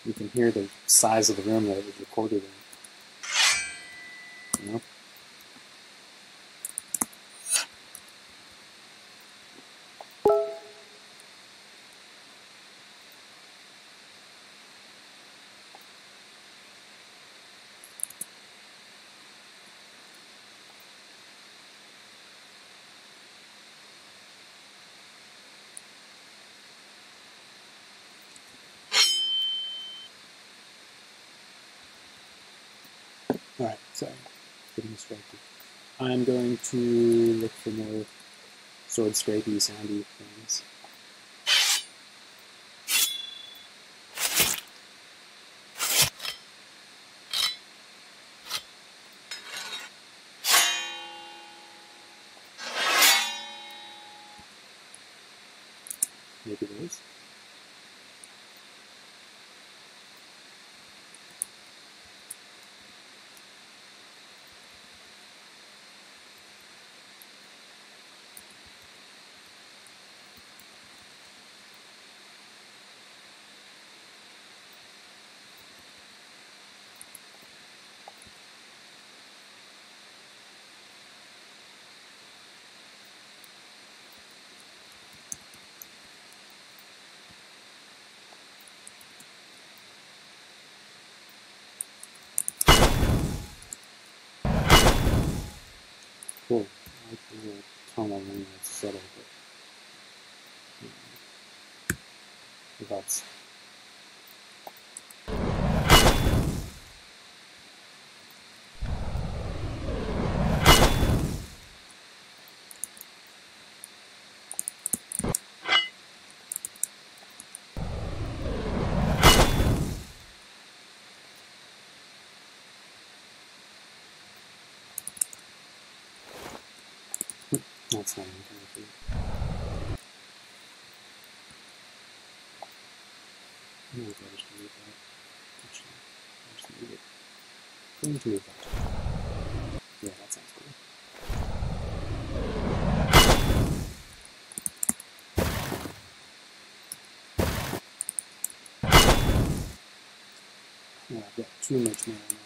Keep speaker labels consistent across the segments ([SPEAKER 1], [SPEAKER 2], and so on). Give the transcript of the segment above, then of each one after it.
[SPEAKER 1] You can hear the size of the room that it was recorded in. You know? Alright, so getting distracted. I'm going to look for more sword scrapey, soundy things. Maybe those. Cool. I like the little tunnel ring that's subtle, but that's not anything. I'm going to just move that. Actually, I'll just move it. I'm going to move that. Yeah, that sounds cool. Yeah, I've got too much mana now.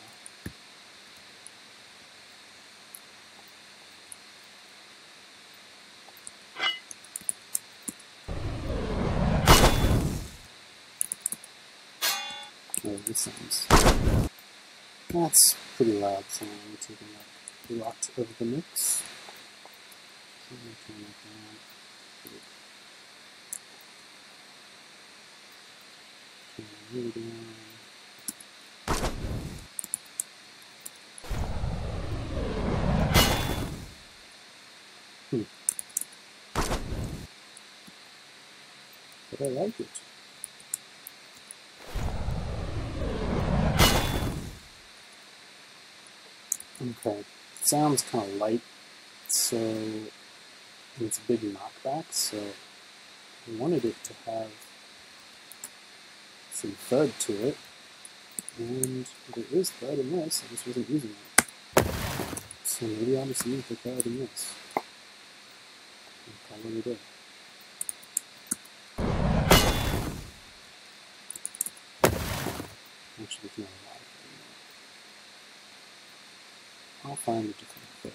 [SPEAKER 1] Oh, this sounds... That's pretty loud sound. We're taking a lot of the mix. So I'm going to turn that down. Turn it really down. But I like it. Okay, sounds kind of light, so it's a big knockback, so I wanted it to have some thud to it, and there is thud in this, I just wasn't using it. So maybe I'll just use the thud in this. And call it a day. Actually, it's not a lot anymore. I'll find a different thud.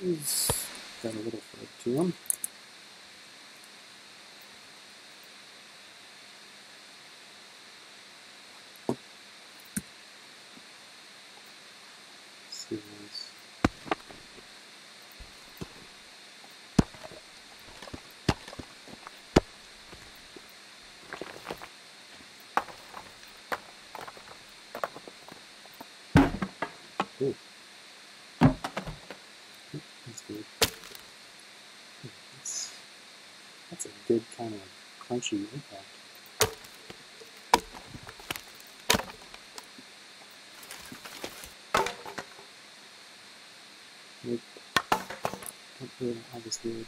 [SPEAKER 1] He's got a little thud to him. Ooh. That's good. That's a good kind of crunchy impact. Nope. Don't have this lid.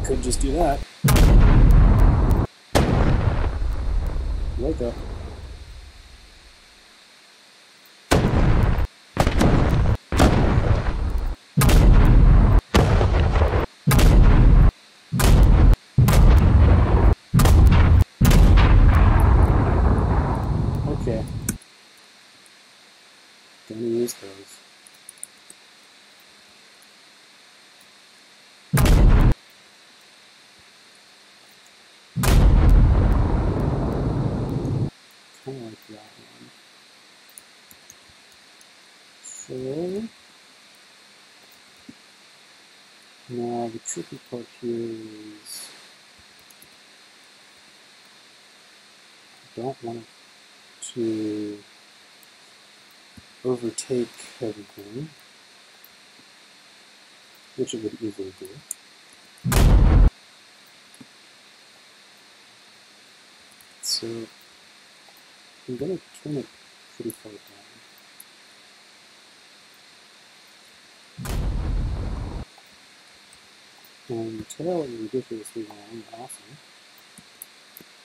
[SPEAKER 1] Could just do that. Wake up. Okay. Gonna use those. Kind of like that one. So now the tricky part here is I don't want it to overtake everything, which it would easily do. So I'm going to turn it pretty far down. And the tail is ridiculously long and awesome.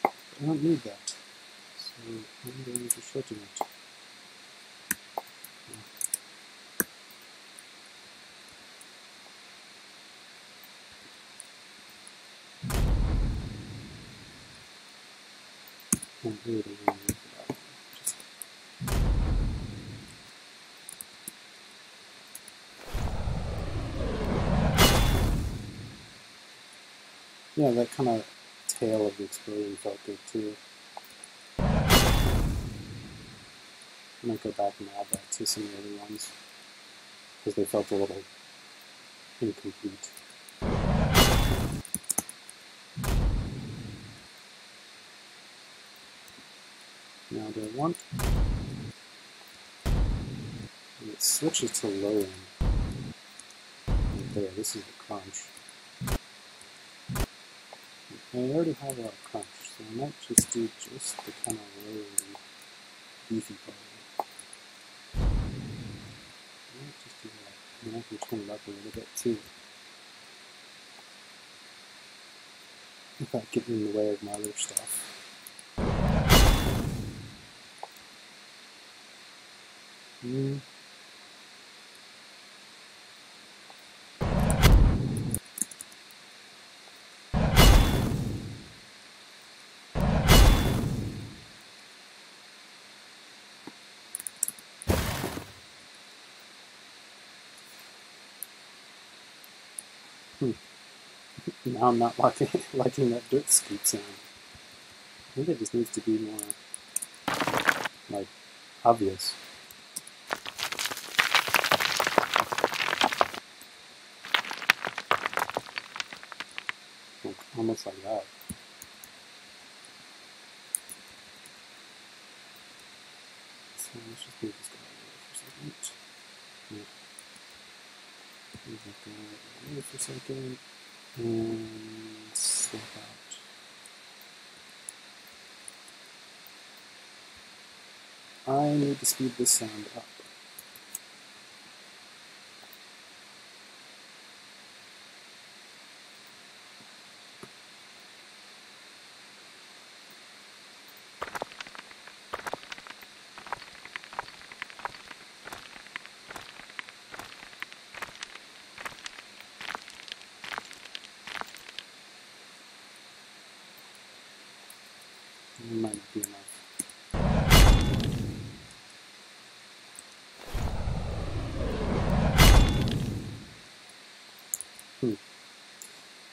[SPEAKER 1] But I don't need that. So I'm going to shorten it. I'm really going to use that one. Yeah, that kind of tail of the explosion felt good too. I might go back and add that to some of the other ones because they felt a little incomplete. Now do I want? And it switches to low end. Right there, this is the crunch. I already have a lot of crunch, so I might just do just the kind of low beefy part of it. I might just do that. And I can turn it up a little bit too. Without getting in the way of my other stuff. Now I'm not liking that dirt scoop sound. I think it just needs to be more, like, obvious. Like, almost like that. So let's just move this guy away for a second. Yeah. Move that guy away for a second. And slip out. I need to speed this sound up. might not be enough.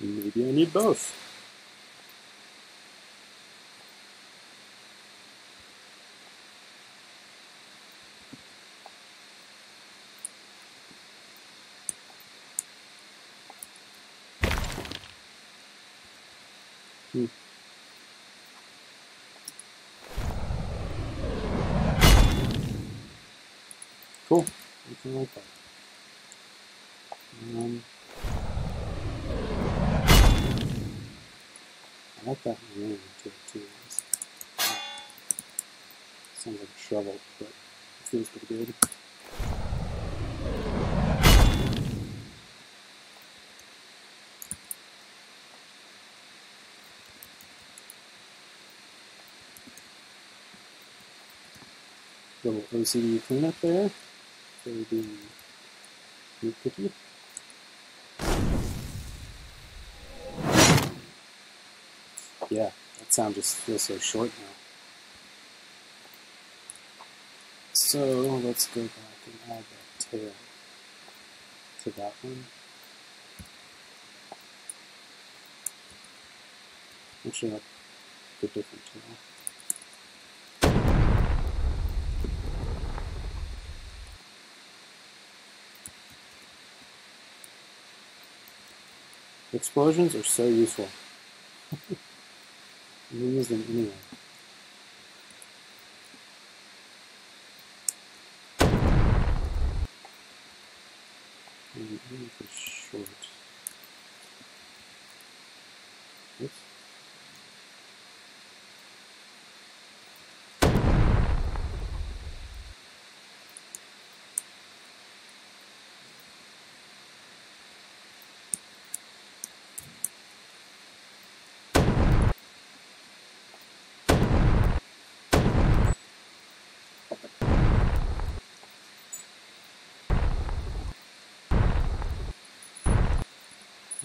[SPEAKER 1] Maybe I need both. Cool. Something like that. I like that ring to it too. Sounds like a shovel, but it feels pretty good. Little OCD cleanup there. So we do meat cookie. Yeah, that sound just feels so short now. So let's go back and add that tail to that one. Actually, like a different tail. Explosions are so useful. We use them anyway. And even if it's short. Oops.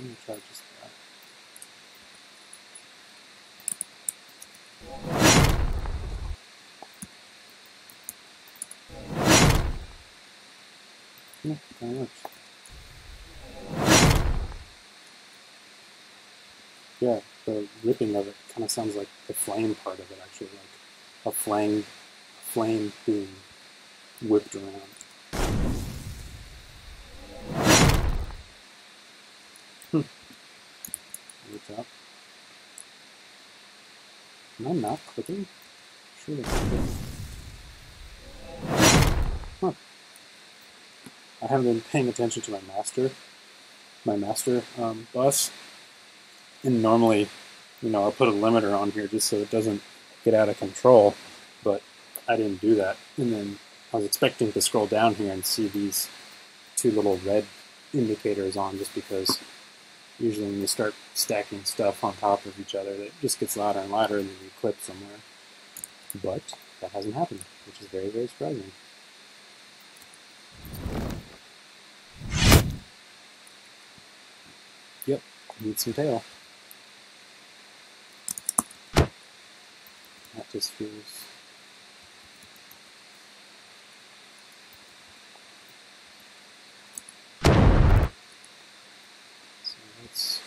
[SPEAKER 1] I'm going to try just that. Yeah, that works. Yeah, the ripping of it kind of sounds like the flame part of it, actually, like a flame being whipped around. What's up? Am I not clipping? Surely I'm clipping. Huh. I haven't been paying attention to my master bus. And normally, I'll put a limiter on here just so it doesn't get out of control, but I didn't do that. And then I was expecting to scroll down here and see these two little red indicators on, just because usually when you start stacking stuff on top of each other, it just gets louder and louder and then you clip somewhere. But that hasn't happened, which is very, very surprising. Yep, need some tail. That just feels... So let's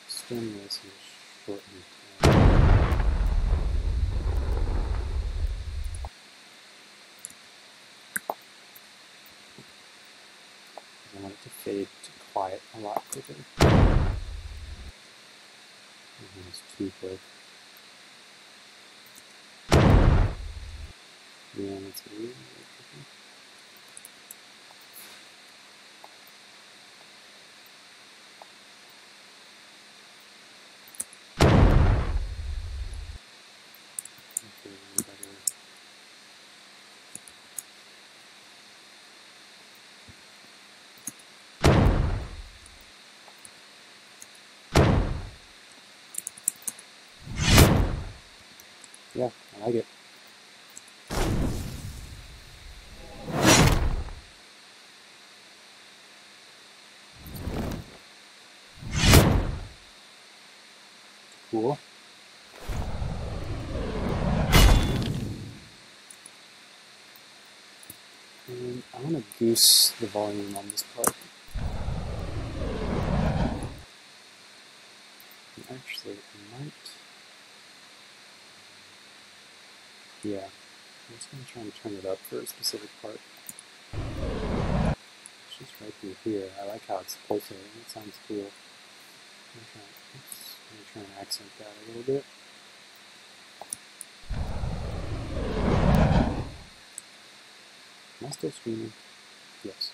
[SPEAKER 1] stem this and shorten it. I want it to fade to quiet a lot quicker. It's too quick. Yeah, that's really tricky. Okay, better. Yeah, I like it. Cool. I'm going to goose the volume on this part. Actually, I might... Yeah, I'm just going to try and turn it up for a specific part. It's just right through here. I like how it's pulsating. It sounds cool. I'm going to try and accent that a little bit. Am I still streaming? Yes.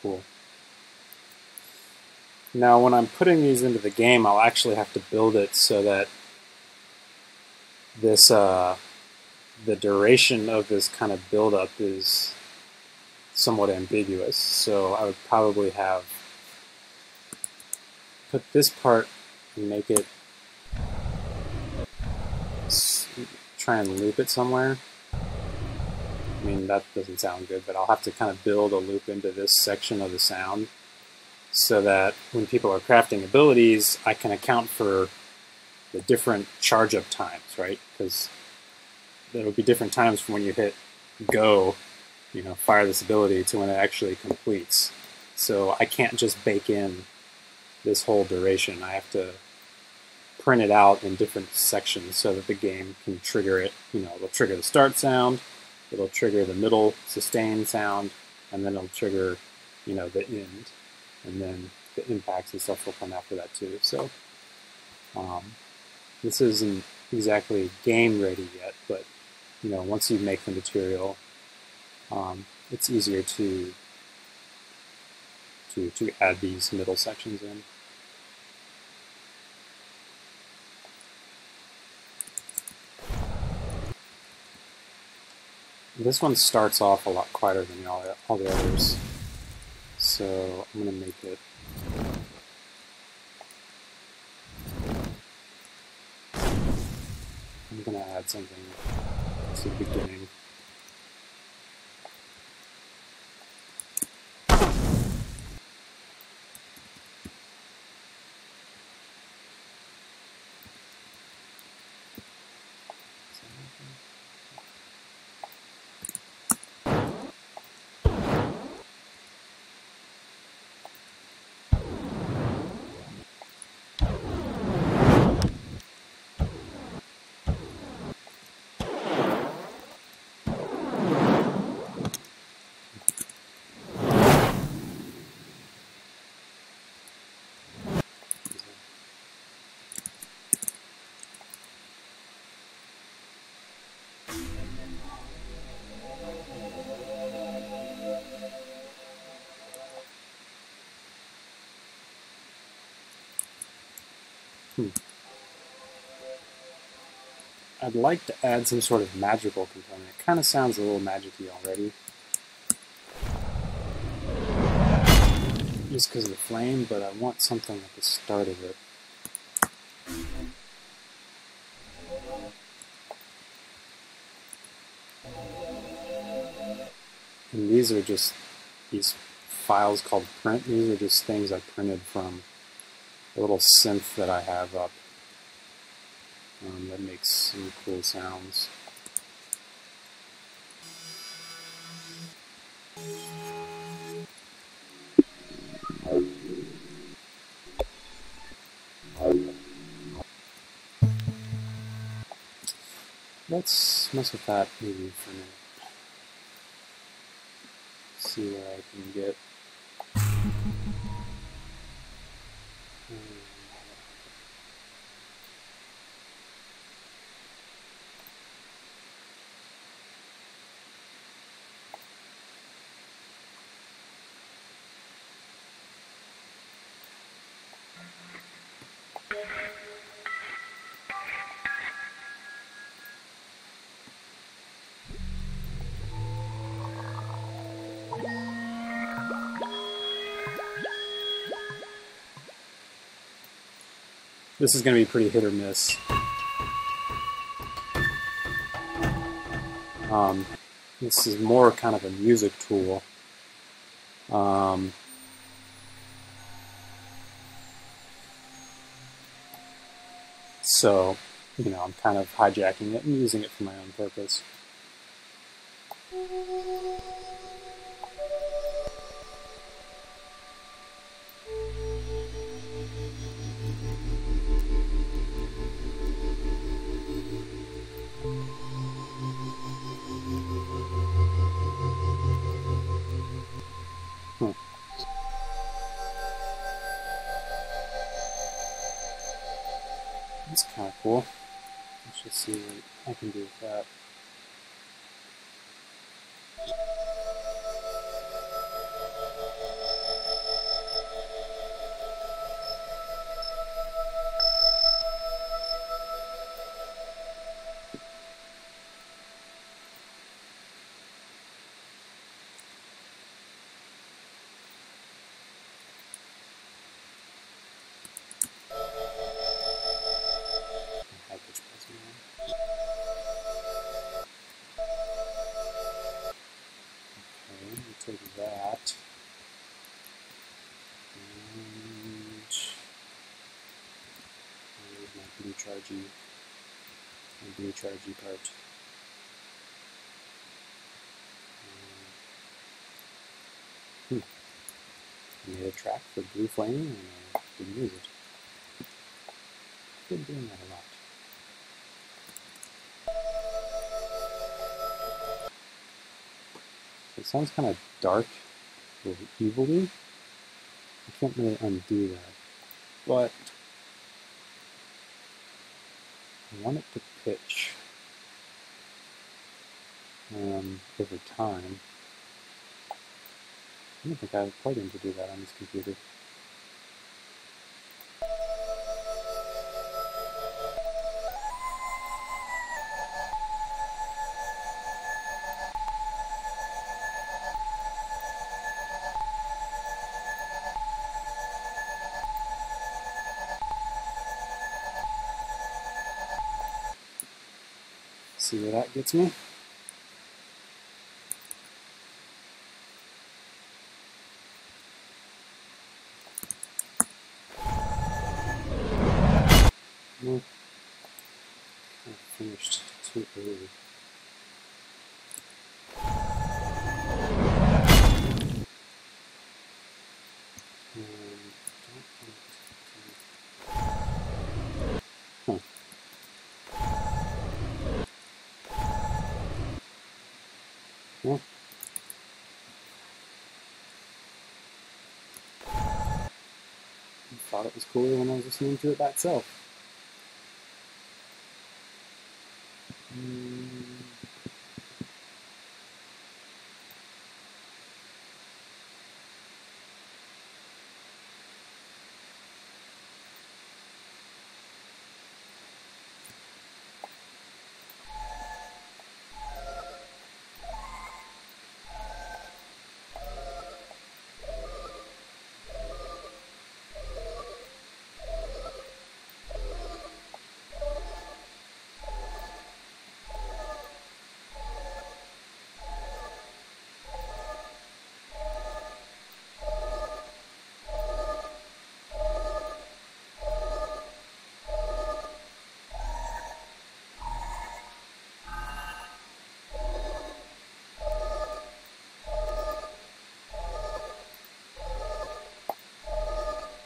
[SPEAKER 1] Cool. Now, when I'm putting these into the game, I'll actually have to build it so that this, the duration of this kind of buildup is somewhat ambiguous. So I would probably put this part and make it, try and loop it somewhere. I mean, that doesn't sound good, but I'll have to kind of build a loop into this section of the sound so that when people are crafting abilities, I can account for the different charge-up times, right? Because there will be different times from when you hit go, you know, fire this ability, to when it actually completes. So I can't just bake in this whole duration. I have to print it out in different sections so that the game can trigger it. You know, it'll trigger the start sound, it'll trigger the middle sustain sound, and then it'll trigger, you know, the end. And then the impacts and stuff will come after that too. So this isn't exactly game ready yet, but you know, once you make the material, it's easier to add these middle sections in. This one starts off a lot quieter than all the others, so I'm going to make it. I'm going to add something to the beginning. I'd like to add some sort of magical component. It kind of sounds a little magic-y already. Just because of the flame, but I want something at the start of it. And these are just these files called print. These are just things I printed from a little synth that I have up that makes some cool sounds. Let's mess with that maybe for a minute. See where I can get. This is going to be pretty hit or miss. This is more kind of a music tool. So, you know, I'm kind of hijacking it and using it for my own purpose. That's kind of cool. Let's just see what I can do with that. Take that and move my blue chargey part. I made a track for blue flaming and I didn't use it. I've been doing that a lot. It sounds kind of dark or evil-y. I can't really undo that, but I want it to pitch over time. I don't think I have a plugin to do that on this computer. See where that gets me? Well, I finished too early. Huh. Well, I thought it was cooler when I was listening to it by itself.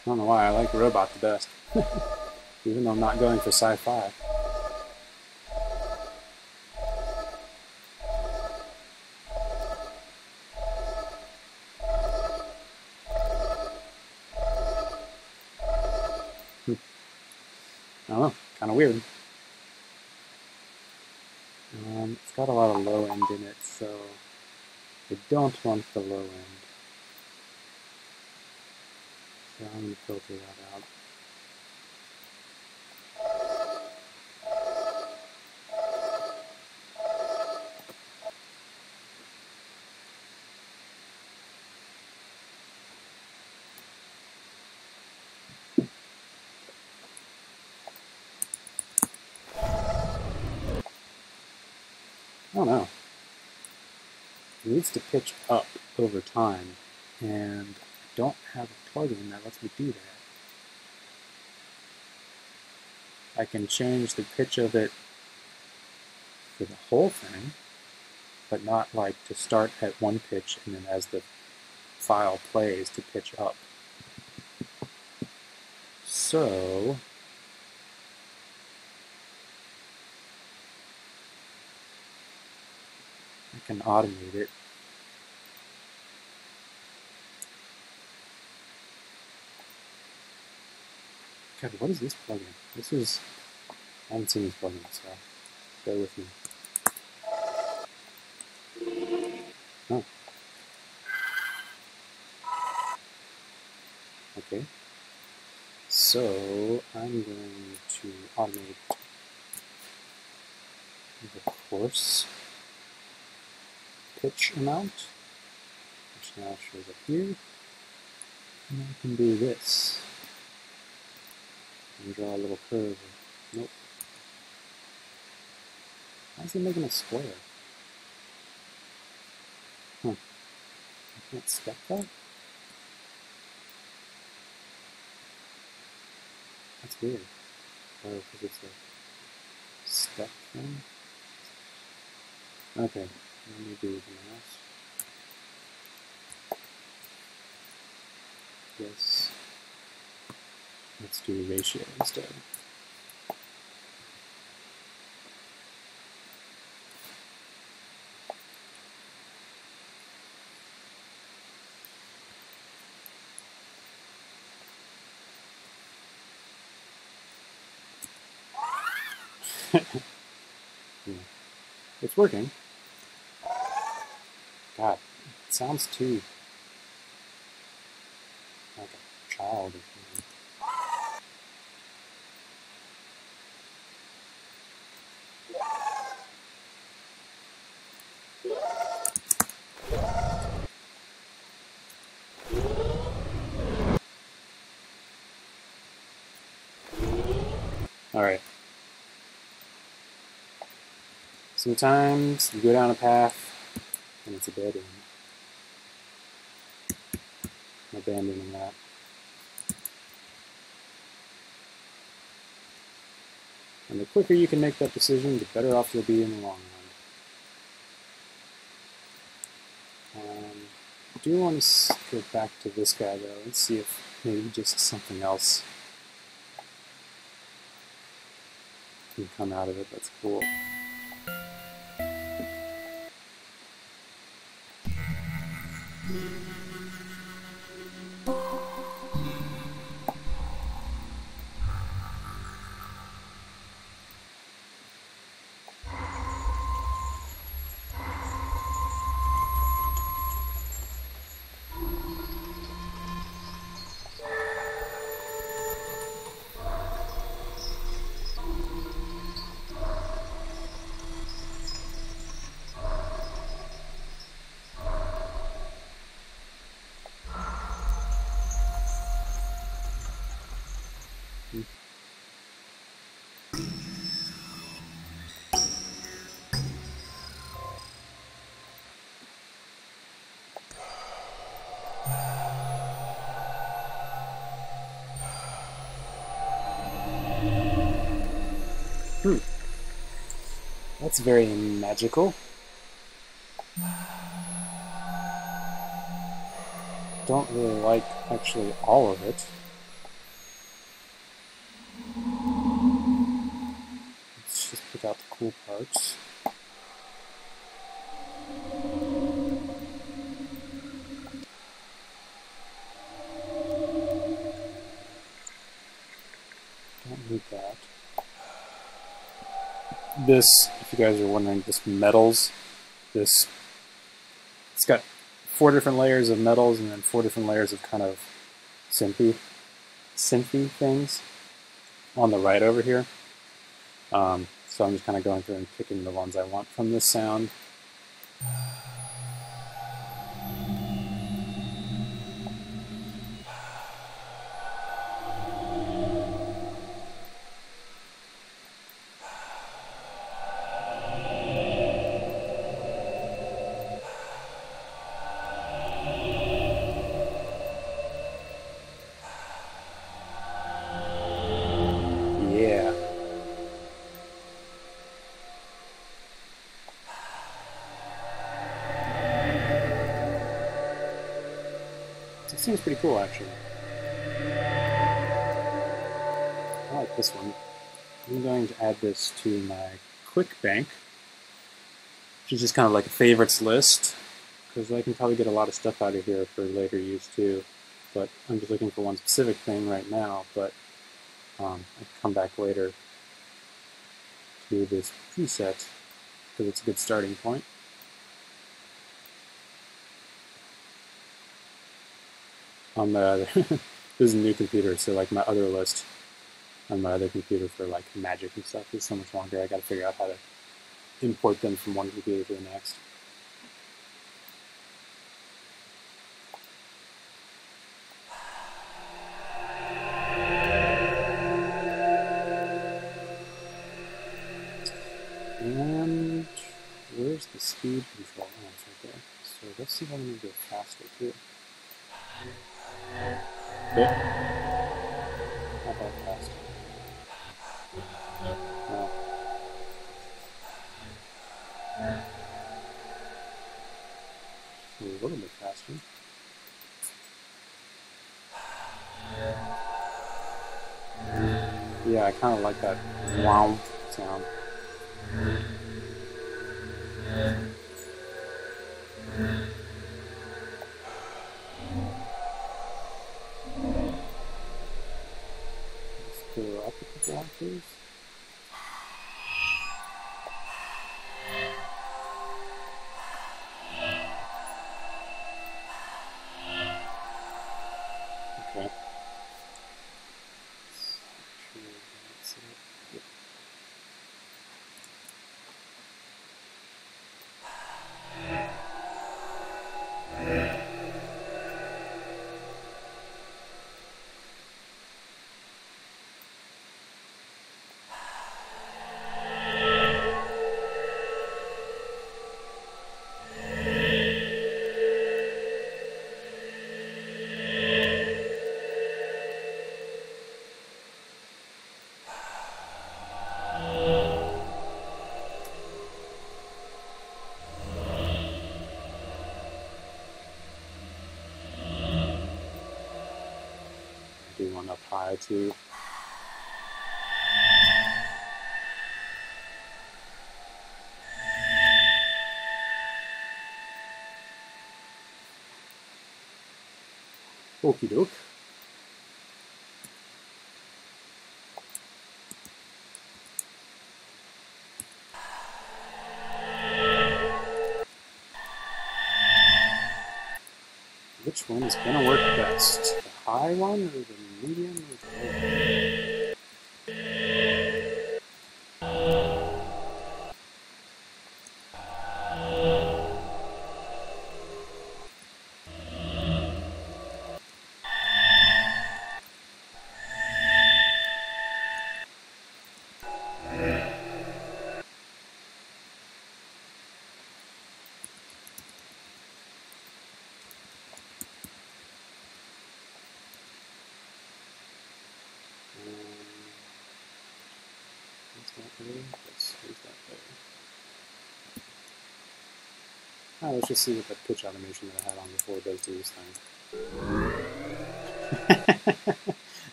[SPEAKER 1] I don't know why I like Robot the best, even though I'm not going for sci-fi. I don't know, kind of weird. It's got a lot of low end in it, so I don't want the low end. So I'm going to filter that out. I don't know. It needs to pitch up over time, and I don't have a plugin that lets me do that. I can change the pitch of it for the whole thing, but not like to start at one pitch and then as the file plays to pitch up. So I can automate it. God, what is this plugin? I haven't seen this plugin, so bear with me. Oh. Okay. So I'm going to automate the course pitch amount, which now shows up here. And I can do this. And draw a little curve. Nope. Why is it making a square? Huh. I can't step that? That's weird. Or because it's a step thing? Okay, let me do something else. Yes. Let's do ratio instead. Yeah. It's working. God, it sounds too like a child or something. Alright. Sometimes you go down a path and it's a dead end. I'm abandoning that. And the quicker you can make that decision, the better off you'll be in the long run. I do want to go back to this guy though and see if maybe just something else can come out of it that's cool. That's very magical. Don't really like actually all of it. Let's just pick out the cool parts. Don't need that. This, if you guys are wondering, this metals, it's got 4 different layers of metals and then 4 different layers of kind of synthy things on the right over here. So I'm just kind of going through and picking the ones I want from this sound. Yeah. This seems pretty cool, actually. I like this one. I'm going to add this to my ClickBank, which is just kind of like a favorites list, because I can probably get a lot of stuff out of here for later use too. But I'm just looking for one specific thing right now, but I can come back later to this preset, because it's a good starting point. On the other, this is a new computer, so like my other list on my other computer for like magic and stuff is so much longer. I gotta figure out how to import them from one computer to the next. And where's the speed control? Oh, it's right there. So let's see if I can go faster too. Okay. How about faster? No. A little bit faster. Yeah, I kind of like that wow sound. Let's go up a couple octaves. Okay. Do one up high too. Okie doke. Which one is gonna work best? The high one or the medium or the low? Let's just see what that pitch automation that I had on before does to this thing.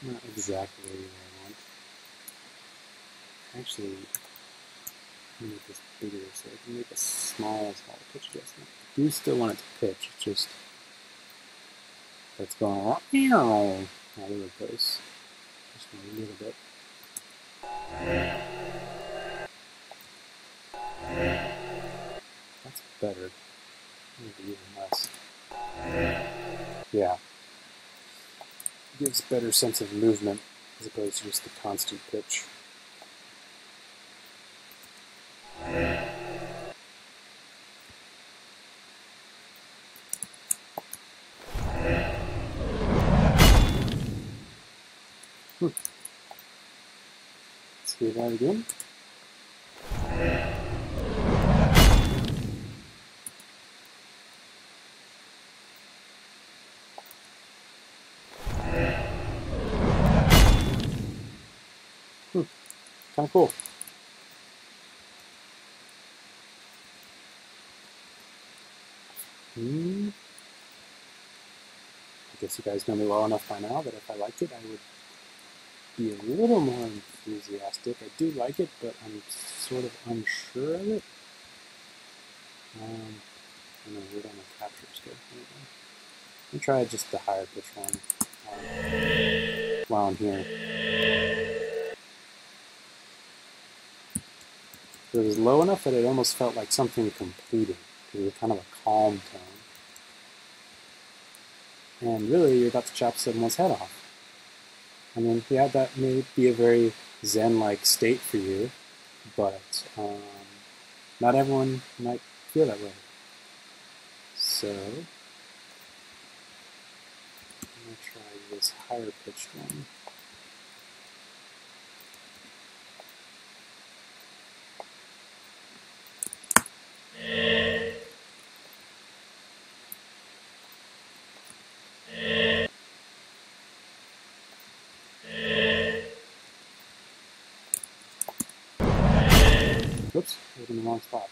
[SPEAKER 1] Not exactly what I want. Actually, I'm make this bigger so I can make a small pitch adjustment. I do still want it to pitch, it's just that's going on. All over the place. Just a little bit. That's better. Maybe even less. Yeah. Gives better sense of movement as opposed to just the constant pitch. Let's do that again. Kind of cool. I guess you guys know me well enough by now that if I liked it, I would be a little more enthusiastic. I do like it, but I'm sort of unsure of it. I know we're on the capture scope. Anyway. Let me try just the higher pitch one while I'm here. It was low enough that it almost felt like something completed. It was kind of a calm tone. And really, you're about to chop someone's head off. I mean, yeah, that may be a very Zen-like state for you, but not everyone might feel that way. So, I'm going to try this higher pitched one. Oops, I was in the wrong spot.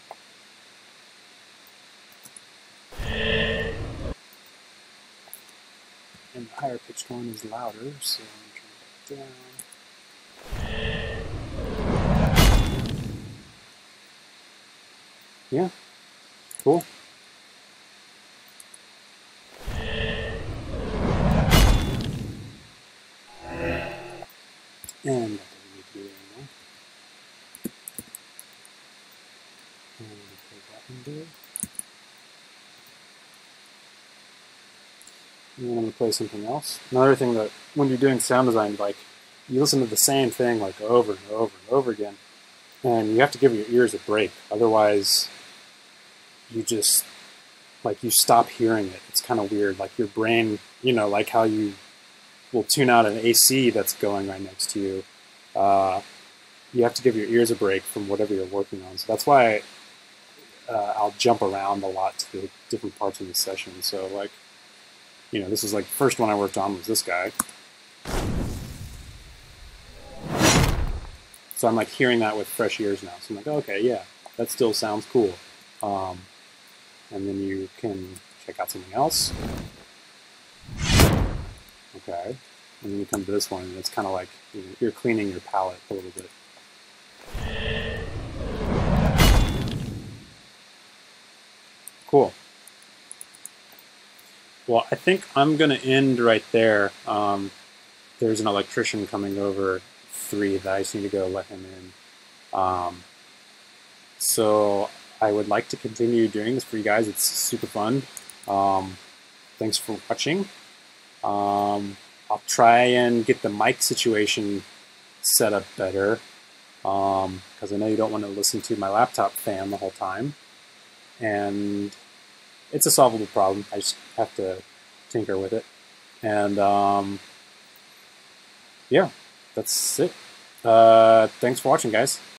[SPEAKER 1] And the higher pitched one is louder, so I'm turning it down. Yeah, cool. And that doesn't need to be there anymore. And I'm going to play that one there. And then I'm going to play something else. Another thing that when you're doing sound design, like you listen to the same thing like over and over and over again, and you have to give your ears a break. Otherwise, you just like you stop hearing it. It's kind of weird. Like your brain, you know, like how you will tune out an AC that's going right next to you. You have to give your ears a break from whatever you're working on. So that's why I'll jump around a lot to the different parts of the session. So like, you know, this is like the first one I worked on was this guy. So I'm like hearing that with fresh ears now. So I'm like, oh, okay, yeah, that still sounds cool. And then you can check out something else. Okay. And then you come to this one, and it's kind of like you're cleaning your palette a little bit. Cool. Well, I think I'm going to end right there. There's an electrician coming over 3 that I just need to go let him in. So I would like to continue doing this for you guys. It's super fun. Thanks for watching. I'll try and get the mic situation set up better because I know you don't want to listen to my laptop fan the whole time. And it's a solvable problem. I just have to tinker with it. And yeah, that's it. Thanks for watching, guys.